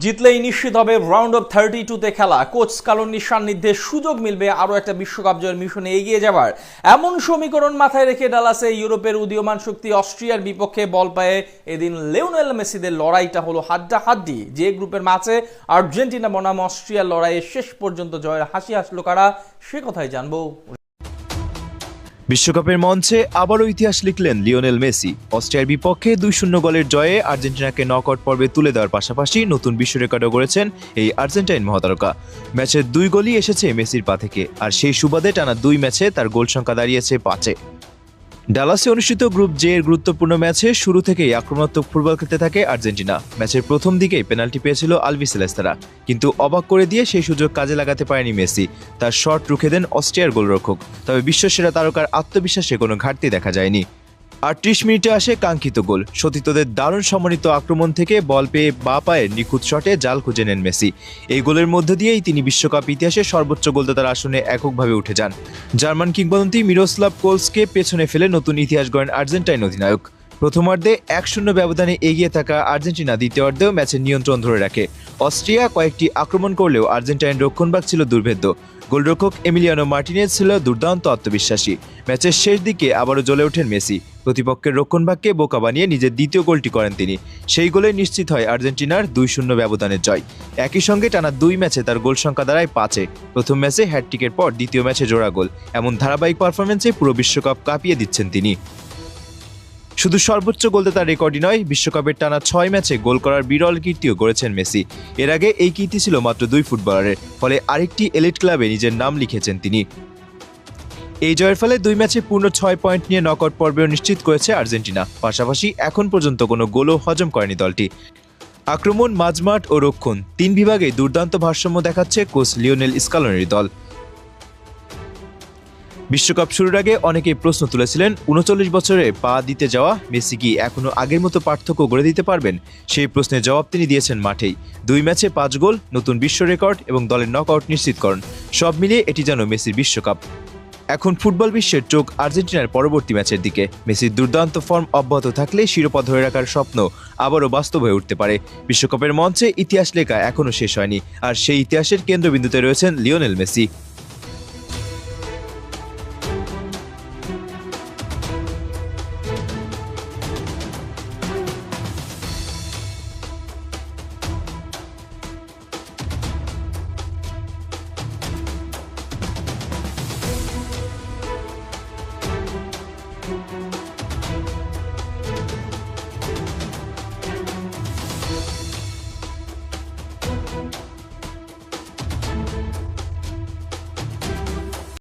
জিতলেই নিশ্চিত হবে round of 32-তে খেলা। কোচ স্কালোনির সান্নিধ্যে সুযোগ মিলবে আরও একটা বিশ্বকাপ জয়ের মিশনে এগিয়ে যাবার। এমন সমীকরণ মাথায় রেখে ডালাসে ইউরোপের উদীয়মান শক্তি অস্ট্রিয়ার বিপক্ষে বল পায়ে এদিন লিওনেল মেসিদের লড়াইটা হলো হাড্ডাহাড্ডি। যে গ্রুপের ম্যাচে আর্জেন্টিনা বনাম অস্ট্রিয়ার লড়াইয়ে শেষ পর্যন্ত জয়ের হাসি হাসলো কারা, সে কথাই জানবো। বিশ্বকাপের মঞ্চে আবারও ইতিহাস লিখলেন লিওনেল মেসি। অস্ট্রিয়ার বিপক্ষে 2-0 গোলের জয়ে আর্জেন্টিনাকে নকআউট পর্বে তুলে দেওয়ার পাশাপাশি নতুন বিশ্ব রেকর্ডও গড়েছেন এই আর্জেন্টাইন মহাতারকা। ম্যাচের 2 গোলই এসেছে মেসির পা থেকে, আর সেই সুবাদে টানা 2 ম্যাচে তার গোল সংখ্যা দাঁড়িয়েছে 5-এ। ডালাসে অনুষ্ঠিত গ্রুপ জে এর গুরুত্বপূর্ণ ম্যাচে শুরু থেকেই আক্রমণাত্মক ফুটবল খেলতে থাকে আর্জেন্টিনা। ম্যাচের প্রথম দিকেই পেনাল্টি পেয়েছিল আলবিসেলেস্তারা, কিন্তু অবাক করে দিয়ে সেই সুযোগ কাজে লাগাতে পারেনি মেসি। তার শট রুখে দেন অস্ট্রিয়ার গোলরক্ষক। তবে বিশ্বসেরা তারকার আত্মবিশ্বাসে কোনো ঘাটতি দেখা যায়নি। 38 মিনিটে আসে কাঙ্ক্ষিত গোল। সতীর্থদের দারুণ সমন্বিত আক্রমণ থেকে বল পেয়ে বাঁ পায়ের নিখুঁত শটে জাল খুঁজে নেন মেসি। এই গোলের মধ্য দিয়েই তিনি বিশ্বকাপ ইতিহাসে সর্বোচ্চ গোলদাতার আসনে এককভাবে উঠে যান। জার্মান কিংবদন্তি মিরোস্লাভ ক্লোজকে পেছনে ফেলে নতুন ইতিহাস গড়েন আর্জেন্টাইন অধিনায়ক। প্রথমার্ধে 1-0 ব্যবধানে এগিয়ে থাকা আর্জেন্টিনা দ্বিতীয়ার্ধেও ম্যাচের নিয়ন্ত্রণ ধরে রাখে। অস্ট্রিয়া কয়েকটি আক্রমণ করলেও আর্জেন্টাইন রক্ষণভাগ ছিল দুর্ভেদ্য। গোলরক্ষক এমিলিয়ানো মার্টিনেজ ছিল দুর্দান্ত আত্মবিশ্বাসী। ম্যাচের শেষ দিকে আবারও জ্বলে ওঠেন মেসি। প্রতিপক্ষের রক্ষণভাগকে বোকা বানিয়ে নিজের দ্বিতীয় গোলটি করেন তিনি। সেই গোলে নিশ্চিত হয় আর্জেন্টিনার 2-0 ব্যবধানের জয়। একই সঙ্গে টানা 2 ম্যাচে তার গোল সংখ্যা দাঁড়ায় 5-এ। প্রথম ম্যাচে হ্যাটট্রিকের পর দ্বিতীয় ম্যাচে জোড়া গোল। এমন ধারাবাহিক পারফরমেন্সে পুরো বিশ্বকাপ কাঁপিয়ে দিচ্ছেন তিনি। শুধু সর্বোচ্চ গোলদাতার রেকর্ডই নয়, বিশ্বকাপের টানা 6 ম্যাচে গোল করার বিরল কীর্তিও গড়েছেন মেসি। এর আগে এই কীর্তি ছিল মাত্র 2 ফুটবলারের, ফলে আরেকটি এলিট ক্লাবে নিজের নাম লিখেছেন তিনি। এই জয়ের ফলে 2 ম্যাচে পূর্ণ 6 পয়েন্ট নিয়ে নকআউট পর্বেও নিশ্চিত করেছে আর্জেন্টিনা। পাশাপাশি এখন পর্যন্ত কোনো গোলও হজম করেনি দলটি। আক্রমণ, মাঝমাঠ ও রক্ষণ 3 বিভাগেই দুর্দান্ত ভারসাম্য দেখাচ্ছে কোচ লিওনেল স্কালোনির দল। বিশ্বকাপ শুরুর আগে অনেকেই প্রশ্ন তুলেছিলেন, 39 বছরে পা দিতে যাওয়া মেসি কি এখনো আগের মতো পার্থক্য গড়ে দিতে পারবেন? সেই প্রশ্নের জবাব তিনি দিয়েছেন মাঠেই। 2 ম্যাচে 5 গোল, নতুন বিশ্ব রেকর্ড এবং দলের নকআউট নিশ্চিতকরণ, সব মিলিয়ে এটি যেন মেসির বিশ্বকাপ। এখন ফুটবল বিশ্বের চোখ আর্জেন্টিনার পরবর্তী ম্যাচের দিকে। মেসির দুর্দান্ত ফর্ম অব্যাহত থাকলে শিরোপা ধরে রাখার স্বপ্ন আবারও বাস্তব হয়ে উঠতে পারে। বিশ্বকাপের মঞ্চে ইতিহাস লেখা এখনও শেষ হয়নি, আর সেই ইতিহাসের কেন্দ্রবিন্দুতে রয়েছেন লিওনেল মেসি।